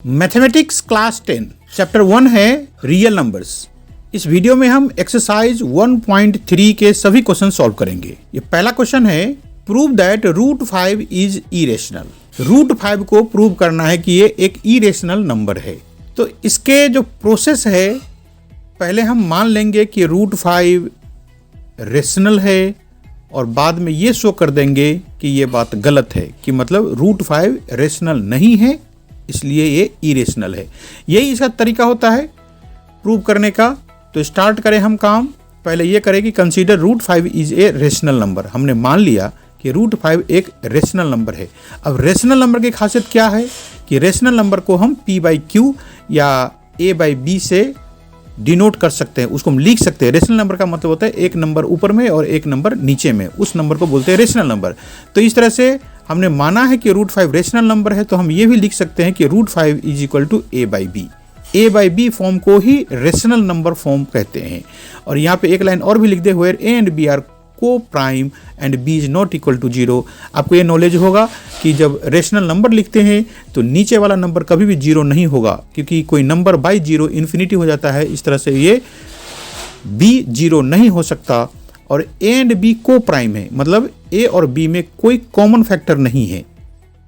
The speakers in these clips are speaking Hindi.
मैथमेटिक्स क्लास 10 चैप्टर 1 है रियल नंबर्स। इस वीडियो में हम एक्सरसाइज 1.3 के सभी क्वेश्चन सॉल्व करेंगे। ये पहला क्वेश्चन है, prove that root 5 is irrational. Root 5 को प्रूव करना है कि ये एक इरेशनल नंबर है। तो इसके जो प्रोसेस है, पहले हम मान लेंगे कि रूट 5 रेशनल है और बाद में ये शो कर देंगे कि ये बात गलत है, कि मतलब रूट 5 रेशनल नहीं है, इसलिए ये इरेशनल है। यही इसका तरीका होता है प्रूव करने का। तो स्टार्ट करें हम काम। पहले ये करें कि consider root 5 is a rational number. हमने मान लिया कि रूट 5 एक रेशनल नंबर है। अब रेशनल नंबर की खासियत क्या है कि रेशनल नंबर को हम p/q या a/b से डिनोट कर सकते हैं, उसको हम लिख सकते हैं। रेशनल नंबर का मतलब होता है एक नंबर ऊपर में और एक नंबर नीचे में, उस नंबर को बोलते हैं रेशनल नंबर। तो इस तरह से हमने माना है कि रूट 5 रेशनल नंबर है, तो हम ये भी लिख सकते हैं कि root 5 is equal to a/b। a/b form को ही रेशनल नंबर फॉर्म कहते हैं। और यहाँ पे एक लाइन और भी लिख दे, where a and b are coprime and b is not equal to 0। आपको ये नॉलेज होगा कि जब रेशनल नंबर लिखते हैं तो नीचे वाला नंबर कभी भी 0 नहीं होगा, क्योंकि कोई नंबर बाई 0 इन्फिनिटी हो जाता है। इस तरह से ये b 0 नहीं हो सकता। और a एंड b को प्राइम है, मतलब a और b में कोई कॉमन फैक्टर नहीं है।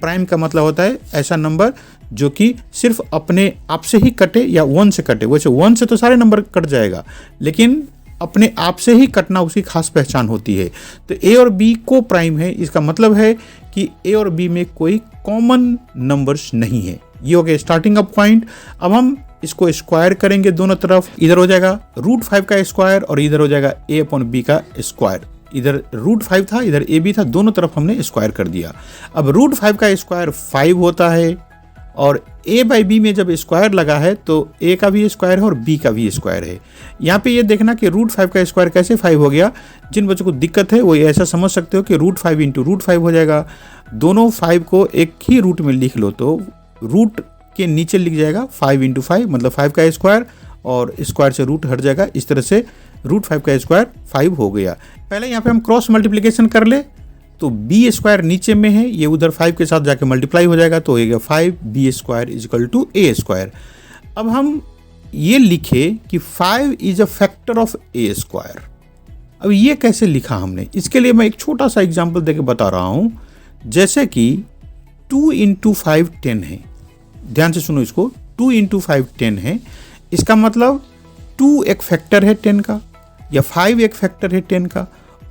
प्राइम का मतलब होता है ऐसा नंबर जो कि सिर्फ अपने आप से ही कटे या 1 से कटे। वैसे 1 से तो सारे नंबर कट जाएगा, लेकिन अपने आप से ही कटना उसकी खास पहचान होती है। तो a और b को प्राइम है, इसका मतलब है कि a और b में कोई कॉमन नंबर्स नहीं है। ये हो गया स्टार्टिंग अप पॉइंट। अब हम इसको स्क्वायर करेंगे दोनों तरफ। इधर हो जाएगा रूट 5 का स्क्वायर और इधर हो जाएगा a/b का स्क्वायर। इधर रूट 5 था, इधर a भी था, दोनों तरफ हमने स्क्वायर कर दिया। अब रूट 5 का स्क्वायर 5 होता है और a/b में जब स्क्वायर लगा है तो a का भी स्क्वायर है और b का भी स्क्वायर है। यहाँ पे ये देखना कि रूट 5 का स्क्वायर कैसे 5 हो गया। जिन बच्चों को दिक्कत है वो ऐसा समझ सकते हो कि रूट 5 इंटू रूट 5 हो जाएगा। दोनों 5 को एक ही रूट में लिख लो तो रूट के नीचे लिख जाएगा 5 इंटू 5, मतलब 5 का स्क्वायर, और स्क्वायर से रूट हट जाएगा। इस तरह से रूट 5 का स्क्वायर 5 हो गया। पहले यहाँ पे हम क्रॉस मल्टीप्लिकेशन कर ले तो b स्क्वायर नीचे में है, ये उधर 5 के साथ जाके मल्टीप्लाई हो जाएगा, तो हो गया 5b square is equal to a square. अब हम ये लिखे कि 5 is a factor of a square. अब ये कैसे लिखा हमने, इसके लिए मैं एक छोटा सा एग्जाम्पल देके बता रहा हूँ। जैसे कि 2 इंटू 5 10 है। ध्यान से सुनो इसको, 2 इंटू 5 10 है। इसका मतलब 2 एक फैक्टर है 10 का, या 5 एक फैक्टर है 10 का।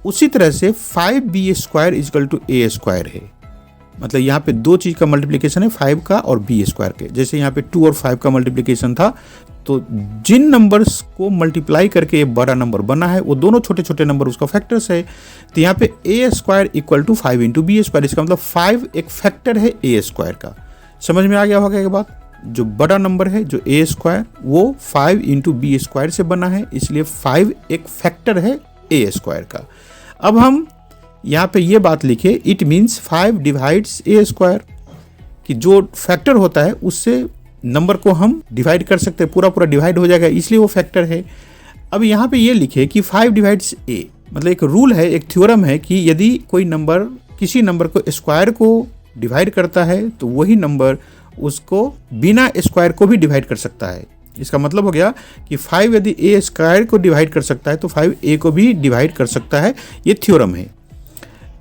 उसी तरह से 5b square is equal to a square है। मतलब यहाँ पे दो चीज़ का मल्टीप्लिकेशन है, 5 का और b स्क्वायर के। जैसे यहाँ पे 2 और 5 का मल्टीप्लिकेशन था, तो जिन नंबर्स को मल्टीप्लाई करके ये बड़ा नंबर बना है वो दोनों छोटे छोटे नंबर उसका फैक्टर्स है। तो यहाँ पे a square equal to 5 into b square. इसका मतलब 5 एक फैक्टर है a स्क्वायर का। समझ में आ गया होगा एक बात। जो बड़ा नंबर है जो a स्क्वायर, वो 5 इंटू b स्क्वायर से बना है, इसलिए 5 एक फैक्टर है a स्क्वायर का। अब हम यहाँ पे ये बात लिखे, it means 5 divides a square, कि जो फैक्टर होता है उससे नंबर को हम डिवाइड कर सकते हैं, पूरा पूरा डिवाइड हो जाएगा, इसलिए वो फैक्टर है। अब यहाँ पे ये लिखे कि 5 डिवाइड्स a, मतलब एक रूल है, एक थ्योरम है कि यदि कोई नंबर किसी नंबर को स्क्वायर को डिवाइड करता है तो वही नंबर उसको बिना स्क्वायर को भी डिवाइड कर सकता है। इसका मतलब हो गया कि 5 यदि a स्क्वायर को डिवाइड कर सकता है तो 5 a को भी डिवाइड कर सकता है। ये थ्योरम है।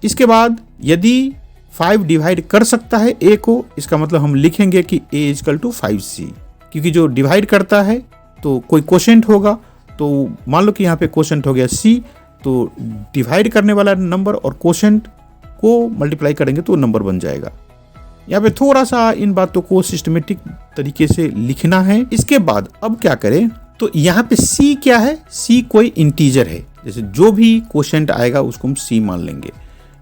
इसके बाद यदि 5 डिवाइड कर सकता है a को, इसका मतलब हम लिखेंगे कि a इजकल टू 5c, क्योंकि जो डिवाइड करता है तो कोई कोशेंट होगा। तो मान लो कि यहाँ पे कोशेंट हो गया c, तो डिवाइड करने वाला नंबर और कोशेंट को मल्टीप्लाई करेंगे तो नंबर बन जाएगा। यहाँ पे थोड़ा सा इन बातों को सिस्टमेटिक तरीके से लिखना है। इसके बाद अब क्या करें, तो यहाँ पे c क्या है, c कोई इंटीजर है। जैसे जो भी कोशेंट आएगा उसको हम c मान लेंगे,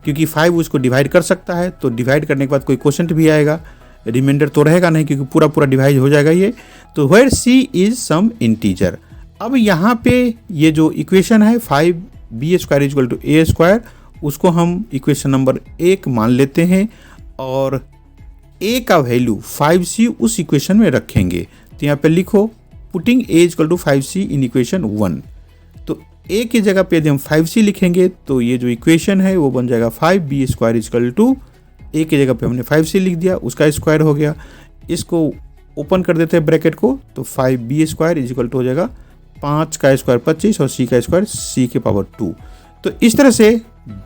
क्योंकि 5 उसको डिवाइड कर सकता है, तो डिवाइड करने के बाद कोई कोशेंट भी आएगा, रिमाइंडर तो रहेगा नहीं क्योंकि पूरा पूरा डिवाइड हो जाएगा ये। तो where c is some integer. अब यहाँ पे ये जो इक्वेशन है 5b square equal to a square, उसको हम इक्वेशन नंबर 1 मान लेते हैं और a का वैल्यू 5c उस इक्वेशन में रखेंगे। तो यहाँ पे लिखो putting a equal to 5c in equation 1। तो a की जगह पे यदि हम 5c लिखेंगे तो ये जो इक्वेशन है वो बन जाएगा 5b square equal to a की जगह पे हमने 5c लिख दिया, उसका स्क्वायर हो गया। इसको ओपन कर देते हैं ब्रैकेट को, तो 5b² इज इक्वल टू हो जाएगा 5 का स्क्वायर 25 और c का स्क्वायर c के पावर 2। तो इस तरह से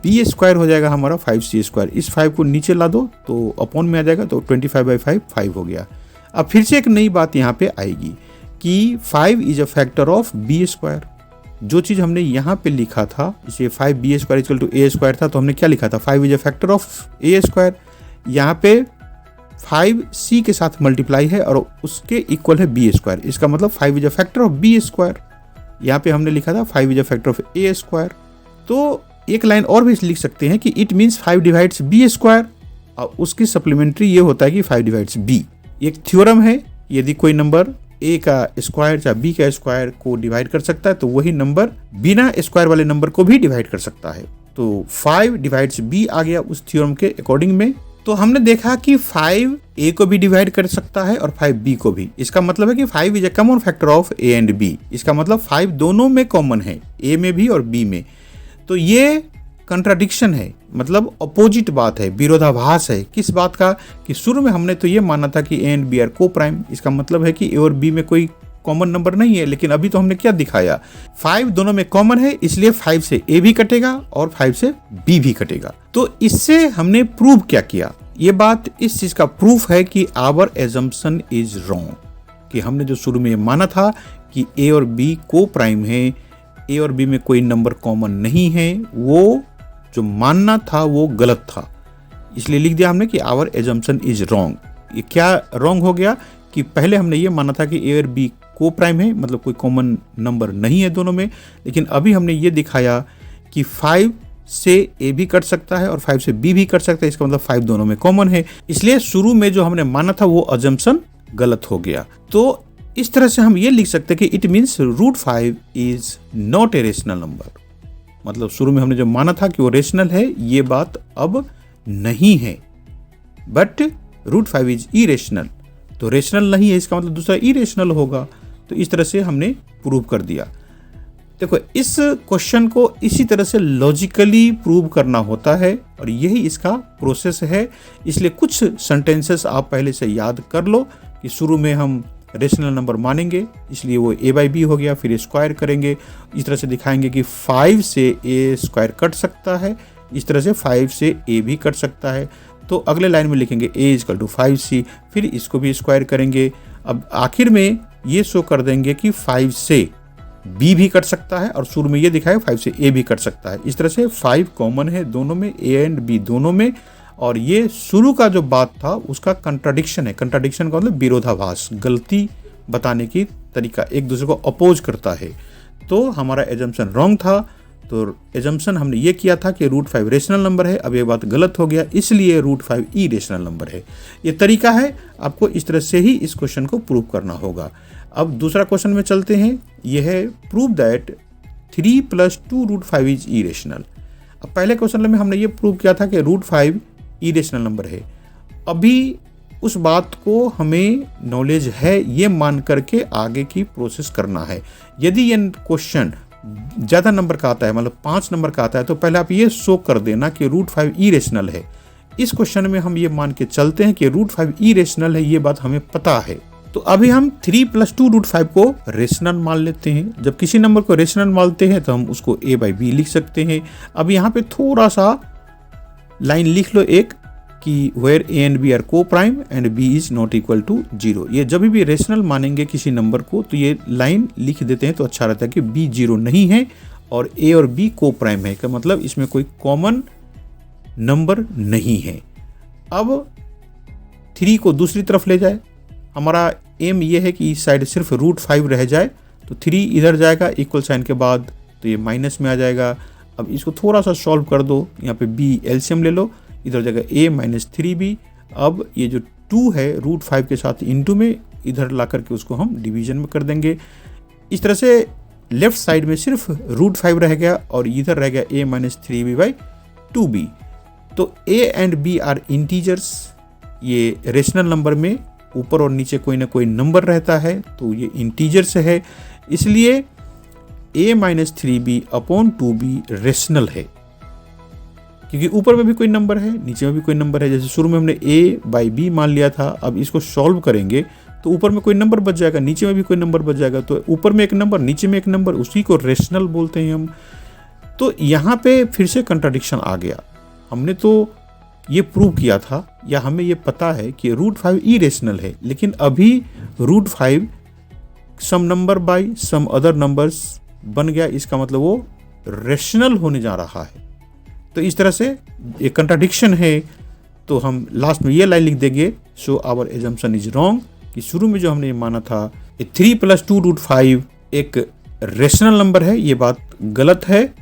b² हो जाएगा हमारा 5c²। इस 5 को नीचे ला दो तो अपॉन में आ जाएगा, तो 25/5 5 हो गया। अब फिर से एक नई बात यहाँ पे आएगी कि 5 is a factor of b²। जो चीज़ हमने यहाँ पे लिखा था, इसे 5b² इक्वल टू a² था, तो हमने क्या लिखा था, 5 is a factor of a²। यहाँ पे 5c के साथ मल्टीप्लाई है और उसके इक्वल है b²। इसका मतलब 5 is a factor of b²। यहाँ पे हमने लिखा था 5 is a factor of a²। तो एक लाइन और भी लिख सकते हैं कि इट मीन्स 5 डिवाइड्स b², और उसकी सप्लीमेंट्री ये होता है कि 5 डिवाइड्स b। एक थ्योरम है, यदि कोई नंबर a का स्क्वायर या b का स्क्वायर को डिवाइड कर सकता है तो वही नंबर बिना स्क्वायर वाले नंबर को भी डिवाइड कर सकता है। तो 5 डिवाइड्स b आ गया उस थ्योरम के अकॉर्डिंग में। तो हमने देखा कि 5 a को भी डिवाइड कर सकता है और 5 b को भी। इसका मतलब है कि 5 is a common factor of a and b। इसका मतलब 5 दोनों में कॉमन है, a में भी और b में। तो ये कंट्राडिक्शन है, मतलब अपोजिट बात है, विरोधाभास है। किस बात का, कि शुरू में हमने तो ये माना था कि a एंड b आर को प्राइम। इसका मतलब है कि a और b में कोई कॉमन नंबर नहीं है, लेकिन अभी तो हमने क्या दिखाया, 5 दोनों में कॉमन है, इसलिए 5 से a भी कटेगा और 5 से b भी कटेगा। तो इससे हमने प्रूव क्या किया, ये बात इस चीज का प्रूफ है कि आवर एजम्पशन इज रॉन्ग, कि हमने जो शुरू में माना था कि a और b को प्राइम है, a और b में कोई नंबर कॉमन नहीं है, वो जो मानना था वो गलत था। इसलिए लिख दिया हमने कि आवर एजम्पशन इज रॉन्ग। ये क्या रॉन्ग हो गया कि पहले हमने ये माना था कि a और b को प्राइम है, मतलब कोई कॉमन नंबर नहीं है दोनों में, लेकिन अभी हमने ये दिखाया कि 5 से a भी कट सकता है और 5 से b भी कट सकता है। इसका मतलब 5 दोनों में कॉमन है, इसलिए शुरू में जो हमने माना था वो अजम्पशन गलत हो गया। तो इस तरह से हम ये लिख सकते हैं कि it means √5 is not a rational number. मतलब शुरू में हमने जो माना था कि वो रेशनल है, ये बात अब नहीं है, बट √5 इज इरेशनल। तो रेशनल नहीं है, इसका मतलब दूसरा इरेशनल होगा। तो इस तरह से हमने प्रूव कर दिया। देखो, इस क्वेश्चन को इसी तरह से लॉजिकली प्रूव करना होता है और यही इसका प्रोसेस है। इसलिए कुछ सेंटेंसेस आप पहले से याद कर लो कि शुरू में हम रेशनल नंबर मानेंगे, इसलिए वो a/b हो गया, फिर स्क्वायर करेंगे, इस तरह से दिखाएंगे कि 5 से a² कट सकता है, इस तरह से 5 से a भी कट सकता है। तो अगले लाइन में लिखेंगे a = 5c, फिर इसको भी स्क्वायर करेंगे। अब आखिर में ये शो कर देंगे कि 5 से b भी कट सकता है, और शुरू में ये दिखाया 5 से a भी कट सकता है। इस तरह से 5 कॉमन है दोनों में, a एंड b दोनों में, और ये शुरू का जो बात था उसका कंट्राडिक्शन है। कंट्राडिक्शन का मतलब विरोधाभास, गलती बताने की तरीका, एक दूसरे को अपोज करता है। तो हमारा एजम्पशन रॉन्ग था। तो एजम्पशन हमने ये किया था कि √5 रेशनल नंबर है, अब ये बात गलत हो गया, इसलिए √5 इरेशनल नंबर है। ये तरीका है, आपको इस तरह से ही इस क्वेश्चन को प्रूव करना होगा। अब दूसरा क्वेश्चन में चलते हैं, यह है प्रूव दैट 3 + 2 √5 इज इरेशनल। अब पहले क्वेश्चन में हमने ये प्रूव किया था कि √5 इरेशनल नंबर है। अभी उस बात को हमें नॉलेज है ये मान करके आगे की प्रोसेस करना है। यदि ये क्वेश्चन ज़्यादा नंबर का आता है, मतलब 5 नंबर का आता है, तो पहले आप ये शो कर देना कि √5 इरेशनल है। इस क्वेश्चन में हम ये मान के चलते हैं कि √5 इरेशनल है, ये बात हमें पता है। तो अभी हम 3 + 2 √5 को रेशनल मान लेते हैं। जब किसी नंबर को रेशनल मानते हैं तो हम उसको a/b लिख सकते हैं। अब यहाँ पे थोड़ा सा लाइन लिख लो एक, कि where a and b are coprime and b is not equal to 0। ये जब भी रेशनल मानेंगे किसी नंबर को तो ये लाइन लिख देते हैं तो अच्छा रहता है कि b 0 नहीं है और a और b को प्राइम है, का मतलब इसमें कोई कॉमन नंबर नहीं है। अब 3 को दूसरी तरफ ले जाए, हमारा एम ये है कि इस साइड सिर्फ √5 रह जाए, तो 3 इधर जाएगा इक्वल साइन के बाद, तो ये माइनस में आ जाएगा। अब इसको थोड़ा सा सॉल्व कर दो, यहाँ पे b एलसीएम ले लो, इधर जाएगा a - 3b। अब ये जो 2 है √5 के साथ इंटू में इधर ला करके उसको हम डिवीजन में कर देंगे। इस तरह से लेफ्ट साइड में सिर्फ √5 रह गया और इधर रह गया a - 3b/2b। तो a and b are integers. ये रेशनल नंबर में ऊपर और नीचे कोई ना कोई नंबर रहता है, तो ये इंटीजर्स है, इसलिए a - 3b/2b रेशनल है, क्योंकि ऊपर में भी कोई नंबर है, नीचे में भी कोई नंबर है। जैसे शुरू में हमने a/b मान लिया था, अब इसको सॉल्व करेंगे तो ऊपर में कोई नंबर बच जाएगा, नीचे में भी कोई नंबर बच जाएगा, तो ऊपर में एक नंबर नीचे में एक नंबर, उसी को रेशनल बोलते हैं हम। तो यहाँ पे फिर से कंट्राडिक्शन आ गया। हमने तो ये प्रूव किया था या हमें ये पता है कि √5 इरेशनल है, लेकिन अभी √5 some number by some other numbers बन गया, इसका मतलब वो रेशनल होने जा रहा है। तो इस तरह से एक कंट्राडिक्शन है। तो हम लास्ट में ये लाइन लिख देंगे, so our assumption is wrong, कि शुरू में जो हमने ये माना था 3 + 2 √5 एक रेशनल नंबर है, ये बात गलत है।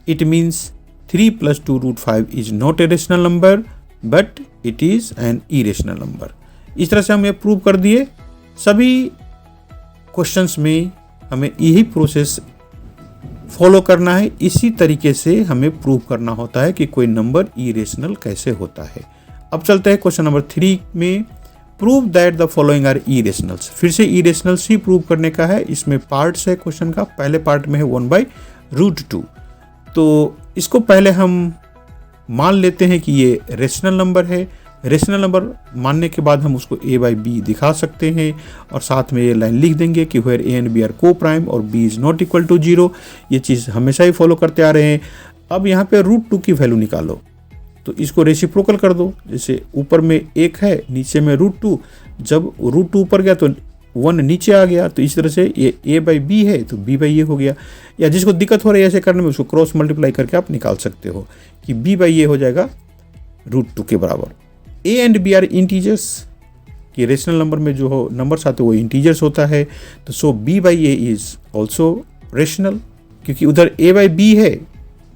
It means 3 + 2 √5 is not a rational number but it is an irrational number. इस तरह से हम ये प्रूव कर दिए। सभी क्वेश्चंस में हमें यही प्रोसेस फॉलो करना है, इसी तरीके से हमें प्रूव करना होता है कि कोई नंबर इरेशनल कैसे होता है। अब चलते हैं क्वेश्चन नंबर 3 में, prove that the following are irrationals. फिर से इरेशनल्स ही प्रूव करने का है। इसमें पार्ट्स है क्वेश्चन का। पहले पार्ट में है 1/√2। तो इसको पहले हम मान लेते हैं कि ये रेशनल नंबर है। रेशनल नंबर मानने के बाद हम उसको a/b दिखा सकते हैं और साथ में ये लाइन लिख देंगे कि where a and b are coprime और b is not equal to 0। ये चीज़ हमेशा ही फॉलो करते आ रहे हैं। अब यहाँ पे √2 की वैल्यू निकालो, तो इसको रेसिप्रोकल कर दो। जैसे ऊपर में 1 है, नीचे में √2, जब √2 ऊपर गया तो 1 नीचे आ गया। तो इस तरह से ये a/b है तो b/a हो गया। या जिसको दिक्कत हो रही है ऐसे करने में, उसको क्रॉस मल्टीप्लाई करके आप निकाल सकते हो कि b/a हो जाएगा √2 के बराबर। a and b are integers, कि रेशनल नंबर में जो हो नंबर्स आते हैं वो इंटीजर्स होता है। तो सो b/a इज ऑल्सो रेशनल, क्योंकि उधर a/b है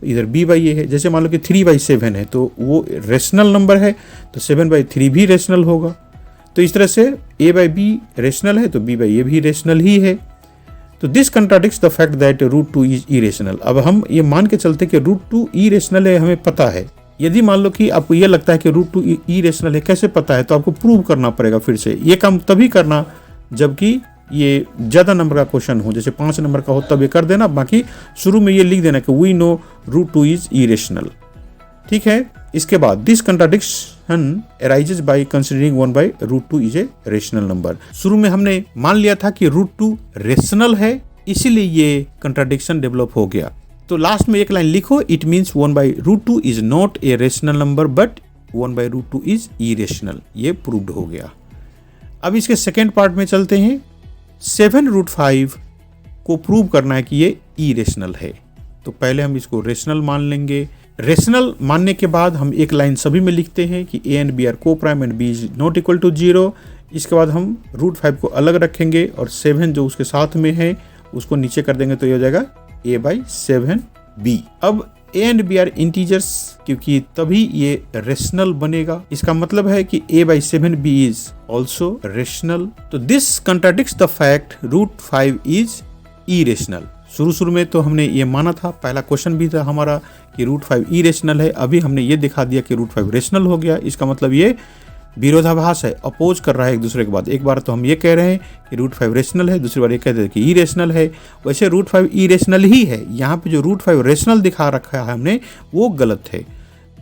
इधर b/a है। जैसे मान लो कि 3/7 है तो वो रेशनल नंबर है, तो 7/3 भी रेशनल होगा। तो इस तरह से a/b रेशनल है तो b/a भी रेशनल ही है। तो this contradicts the fact that √2 is irrational. अब हम ये मान के चलते कि √2 इरेशनल है, हमें पता है। यदि मान लो कि आपको ये लगता है कि √2 इरेशनल है, कैसे पता है, तो आपको प्रूव करना पड़ेगा फिर से। ये काम तभी करना जबकि ये ज़्यादा नंबर का क्वेश्चन हो, जैसे 5 नंबर का हो तब ये कर देना। बाकी शुरू में ये लिख देना कि वी नो √2 इज इरेशनल। ठीक है। इसके बाद this contradiction arises by considering 1/√2 is a rational number. शुरू में हमने मान लिया था कि √2 रेशनल है, इसीलिए ये कंट्राडिक्शन डेवलप हो गया। तो लास्ट में एक लाइन लिखो, it means 1/√2 is not a rational number but 1/√2 is irrational. ये प्रूव्ड हो गया। अब इसके सेकेंड पार्ट में चलते हैं। 7√5 को प्रूव करना है कि ये इरेशनल है। तो पहले हम इसको रेशनल मान लेंगे। रेशनल मानने के बाद हम एक लाइन सभी में लिखते हैं कि a and b are coprime and b is not equal to 0। इसके बाद हम √5 को अलग रखेंगे और 7 जो उसके साथ में है उसको नीचे कर देंगे, तो ये हो जाएगा a/7b। अब a and b are integers, क्योंकि तभी ये रेशनल बनेगा। इसका मतलब है कि a/7b इज ऑल्सो रेशनल। तो this contradicts the fact √5 is irrational. शुरू में तो हमने ये माना था, पहला क्वेश्चन भी था हमारा कि √5 इरेशनल है। अभी हमने ये दिखा दिया कि √5 रेशनल हो गया। इसका मतलब ये विरोधाभास है, अपोज कर रहा है एक दूसरे के बाद। एक बार तो हम ये कह रहे हैं कि √5 रेशनल है, दूसरी बार ये कहते हैं कि इरेशनल है। वैसे √5 इरेशनल ही है। यहाँ पे जो √5 रेशनल दिखा रखा है हमने वो गलत है।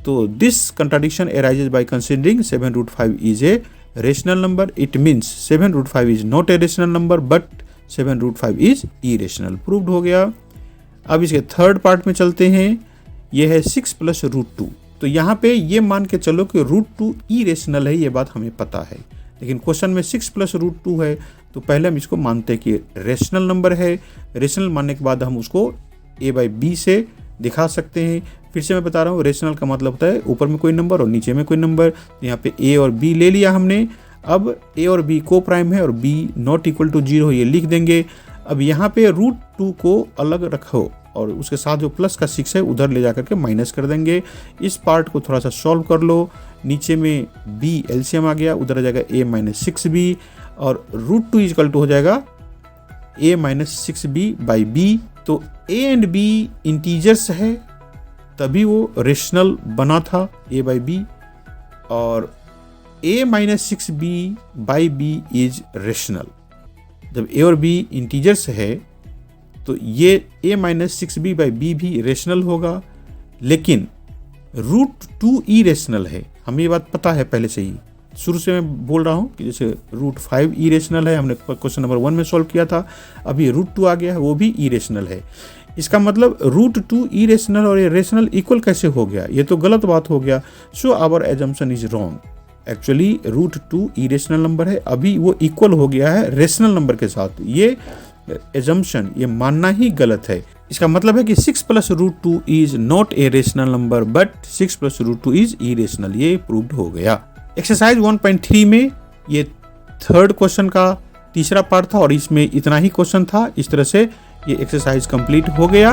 तो this contradiction arises by considering 7√5 is a rational number. It means 7√5 is not a rational number but 7√5 is irrational. Proved हो गया। अब इसके थर्ड पार्ट में चलते हैं। यह है 6 + √2। तो यहाँ पे ये मान के चलो कि √2 इरेशनल है, ये बात हमें पता है। लेकिन क्वेश्चन में 6 + √2 है, तो पहले हम इसको मानते हैं कि रेशनल नंबर है। रेशनल मानने के बाद हम उसको a/b से दिखा सकते हैं। फिर से मैं बता रहा हूँ, रेशनल का मतलब होता है ऊपर में कोई नंबर और नीचे में कोई नंबर। यहाँ पे a और b ले लिया हमने। अब a और b को प्राइम है और b नॉट इक्वल टू 0 ये लिख देंगे। अब यहाँ पे √2 को अलग रखो और उसके साथ जो प्लस का 6 है उधर ले जाकर के माइनस कर देंगे। इस पार्ट को थोड़ा सा सॉल्व कर लो। नीचे में b एलसीएम आ गया, उधर आ जाएगा a-6b और √2 इक्वल टू हो जाएगा a-6b/b। तो a एंड b इंटीजर्स है, तभी वो रेशनल बना था a/b, और a-6b/b इज रेशनल। जब a और b इंटीजर्स है तो ये a-6b/b भी रेशनल होगा, लेकिन √2 इरेशनल है, हमें ये बात पता है पहले से ही। शुरू से मैं बोल रहा हूँ कि जैसे √5 इरेशनल है, हमने क्वेश्चन नंबर 1 में सॉल्व किया था, अभी √2 आ गया है, वो भी इरेशनल है। इसका मतलब √2 इरेशनल और ये रेशनल इक्वल कैसे हो गया, ये तो गलत बात हो गया। So our assumption is wrong. Actually √2 irrational number है, अभी वो इक्वल हो गया है रेशनल नंबर के साथ। ये एजम्पशन, ये मानना ही गलत है। इसका मतलब है कि 6 + √2 is not a rational number but 6 + √2 is irrational. ये प्रूव्ड हो गया। एक्सरसाइज 1.3 में ये थर्ड क्वेश्चन का तीसरा पार्ट था और इसमें इतना ही क्वेश्चन था। इस तरह से ये एक्सरसाइज कंप्लीट हो गया।